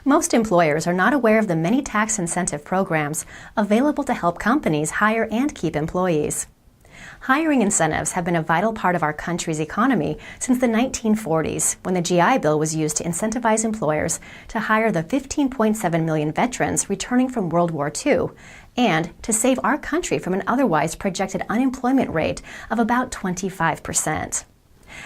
Most employers are not aware of the many tax incentive programs available to help companies hire and keep employees. Hiring incentives have been a vital part of our country's economy since the 1940s, when the GI Bill was used to incentivize employers to hire the 15.7 million veterans returning from World War II, and to save our country from an otherwise projected unemployment rate of about 25%.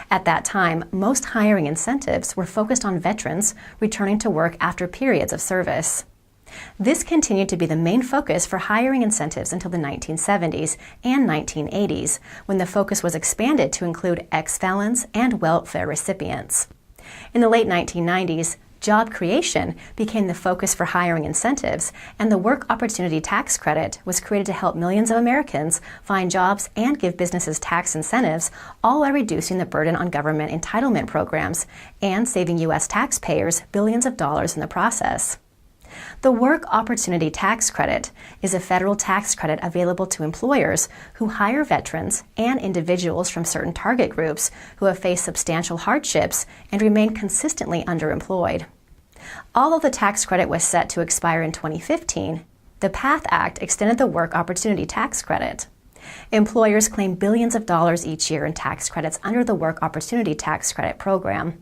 At that time, most hiring incentives were focused on veterans returning to work after periods of service. This continued to be the main focus for hiring incentives until the 1970s and 1980s, when the focus was expanded to include ex-felons and welfare recipients. In the late 1990s, job creation became the focus for hiring incentives, and the Work Opportunity Tax Credit was created to help millions of Americans find jobs and give businesses tax incentives, all while reducing the burden on government entitlement programs and saving U.S. taxpayers billions of dollars in the process. The Work Opportunity Tax Credit is a federal tax credit available to employers who hire veterans and individuals from certain target groups who have faced substantial hardships and remain consistently underemployed. Although the tax credit was set to expire in 2015, the PATH Act extended the Work Opportunity Tax Credit. Employers claim billions of dollars each year in tax credits under the Work Opportunity Tax Credit program.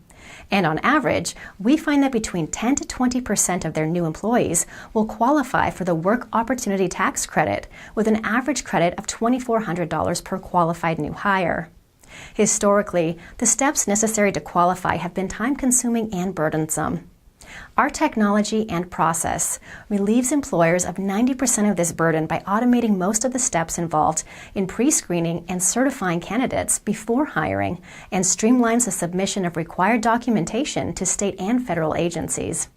And on average, we find that between 10 to 20% of their new employees will qualify for the Work Opportunity Tax Credit, with an average credit of $2,400 per qualified new hire. Historically, the steps necessary to qualify have been time-consuming and burdensome. Our technology and process relieves employers of 90% of this burden by automating most of the steps involved in pre-screening and certifying candidates before hiring, and streamlines the submission of required documentation to state and federal agencies.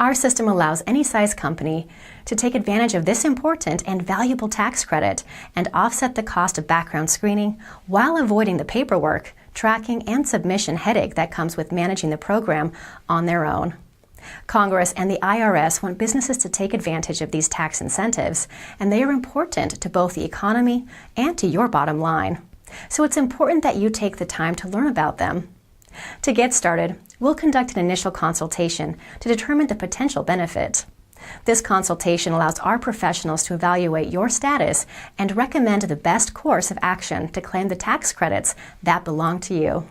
Our system allows any size company to take advantage of this important and valuable tax credit and offset the cost of background screening while avoiding the paperwork, tracking, and submission headache that comes with managing the program on their own. Congress and the IRS want businesses to take advantage of these tax incentives, and they are important to both the economy and to your bottom line. So it's important that you take the time to learn about them. To get started, we'll conduct an initial consultation to determine the potential benefit. This consultation allows our professionals to evaluate your status and recommend the best course of action to claim the tax credits that belong to you.